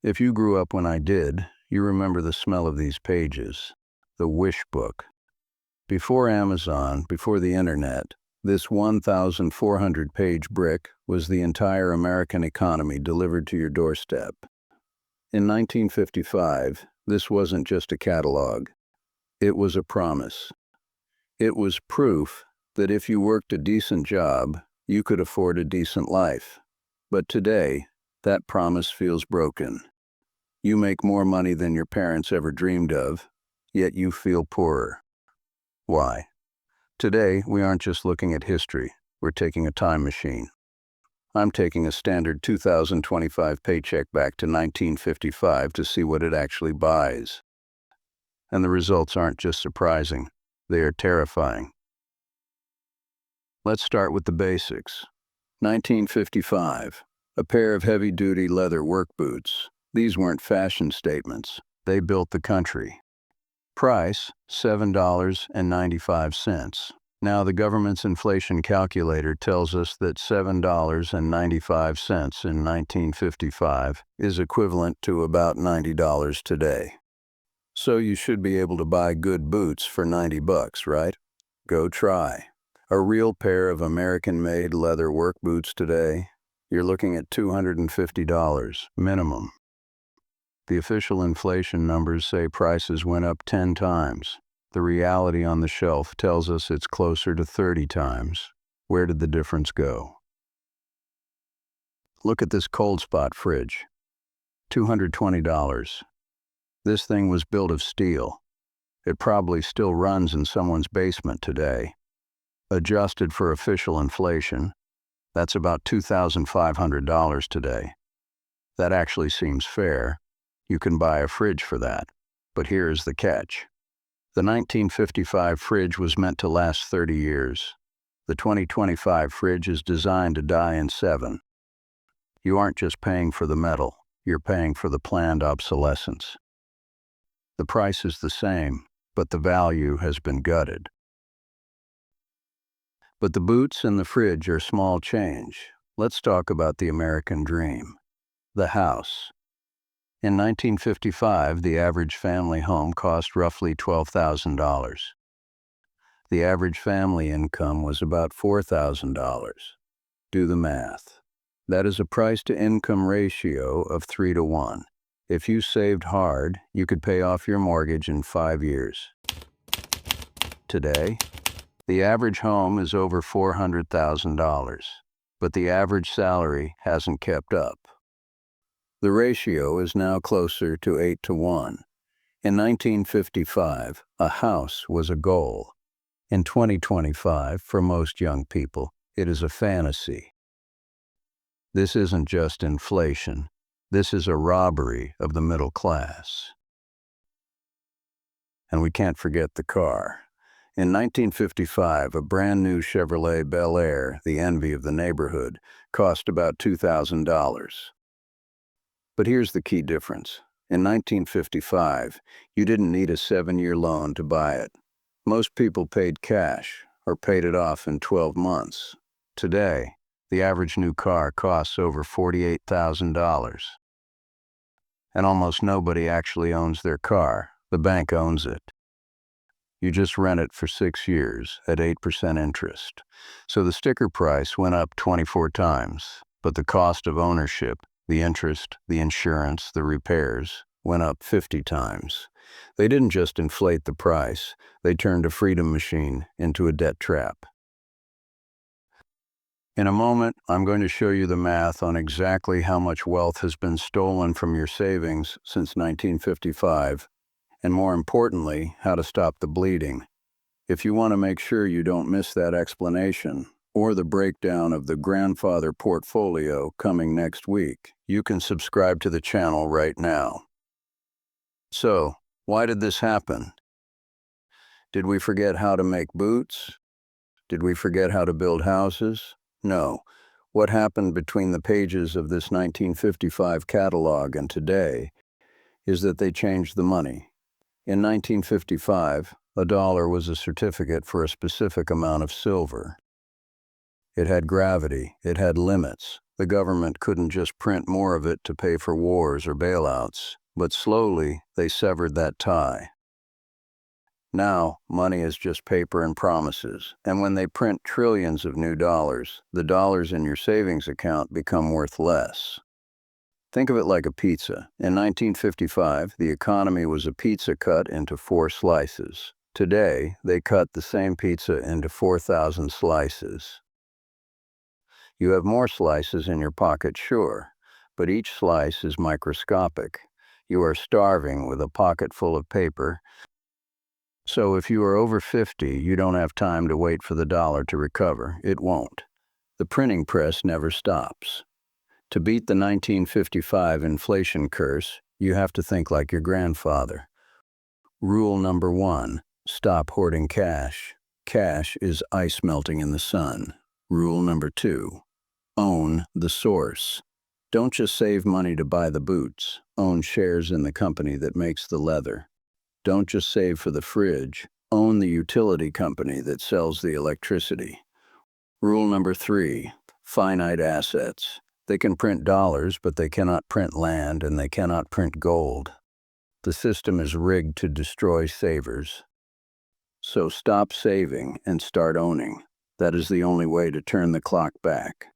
If you grew up when I did, you remember the smell of these pages. The wish book. Before Amazon, before the internet, this 1,400-page brick was the entire American economy delivered to your doorstep. In 1955, this wasn't just a catalog. It was a promise. It was proof that if you worked a decent job, you could afford a decent life. But today, that promise feels broken. You make more money than your parents ever dreamed of, yet you feel poorer. Why? Today, we aren't just looking at history, we're taking a time machine. I'm taking a standard 2025 paycheck back to 1955 to see what it actually buys. And the results aren't just surprising, they are terrifying. Let's start with the basics. 1955, a pair of heavy-duty leather work boots. These weren't fashion statements, they built the country. Price, $7.95. Now the government's inflation calculator tells us that $7.95 in 1955 is equivalent to about $90 today. So you should be able to buy good boots for $90, right? Go try. A real pair of American-made leather work boots today, you're looking at $250 minimum. The official inflation numbers say prices went up 10 times. The reality on the shelf tells us it's closer to 30 times. Where did the difference go? Look at this cold spot fridge. $220. This thing was built of steel. It probably still runs in someone's basement today. Adjusted for official inflation, that's about $2,500 today. That actually seems fair. You can buy a fridge for that. But here's the catch. The 1955 fridge was meant to last 30 years. The 2025 fridge is designed to die in 7. You aren't just paying for the metal, you're paying for the planned obsolescence. The price is the same, but the value has been gutted. But the boots and the fridge are small change. Let's talk about the American dream. The house. In 1955, the average family home cost roughly $12,000. The average family income was about $4,000. Do the math. That is a price-to-income ratio of 3 to 1. If you saved hard, you could pay off your mortgage in 5 years. Today, the average home is over $400,000, but the average salary hasn't kept up. The ratio is now closer to 8 to 1. In 1955, a house was a goal. In 2025, for most young people, it is a fantasy. This isn't just inflation. This is a robbery of the middle class. And we can't forget the car. In 1955, a brand new Chevrolet Bel Air, the envy of the neighborhood, cost about $2,000. But here's the key difference. In 1955, you didn't need a 7-year loan to buy it. Most people paid cash or paid it off in 12 months. Today, the average new car costs over $48,000. And almost nobody actually owns their car. The bank owns it. You just rent it for 6 years at 8% interest. So the sticker price went up 24 times, but the cost of ownership, the interest, the insurance, the repairs, went up 50 times. They didn't just inflate the price, they turned a freedom machine into a debt trap. In a moment, I'm going to show you the math on exactly how much wealth has been stolen from your savings since 1955, and more importantly, how to stop the bleeding. If you want to make sure you don't miss that explanation, or the breakdown of the grandfather portfolio coming next week, you can subscribe to the channel right now. So, why did this happen? Did we forget how to make boots? Did we forget how to build houses? No. What happened between the pages of this 1955 catalog and today is that they changed the money. In 1955, a dollar was a certificate for a specific amount of silver. It had gravity, it had limits. The government couldn't just print more of it to pay for wars or bailouts, but slowly they severed that tie. Now, money is just paper and promises, and when they print trillions of new dollars, the dollars in your savings account become worth less. Think of it like a pizza. In 1955, the economy was a pizza cut into 4 slices. Today, they cut the same pizza into 4,000 slices. You have more slices in your pocket, sure, but each slice is microscopic. You are starving with a pocket full of paper. So if you are over 50, you don't have time to wait for the dollar to recover. It won't. The printing press never stops. To beat the 1955 inflation curse, you have to think like your grandfather. Rule number 1, stop hoarding cash. Cash is ice melting in the sun. Rule number 2, own the source. Don't just save money to buy the boots. Own shares in the company that makes the leather. Don't just save for the fridge. Own the utility company that sells the electricity. Rule number 3, finite assets. They can print dollars, but they cannot print land and they cannot print gold. The system is rigged to destroy savers. So stop saving and start owning. That is the only way to turn the clock back.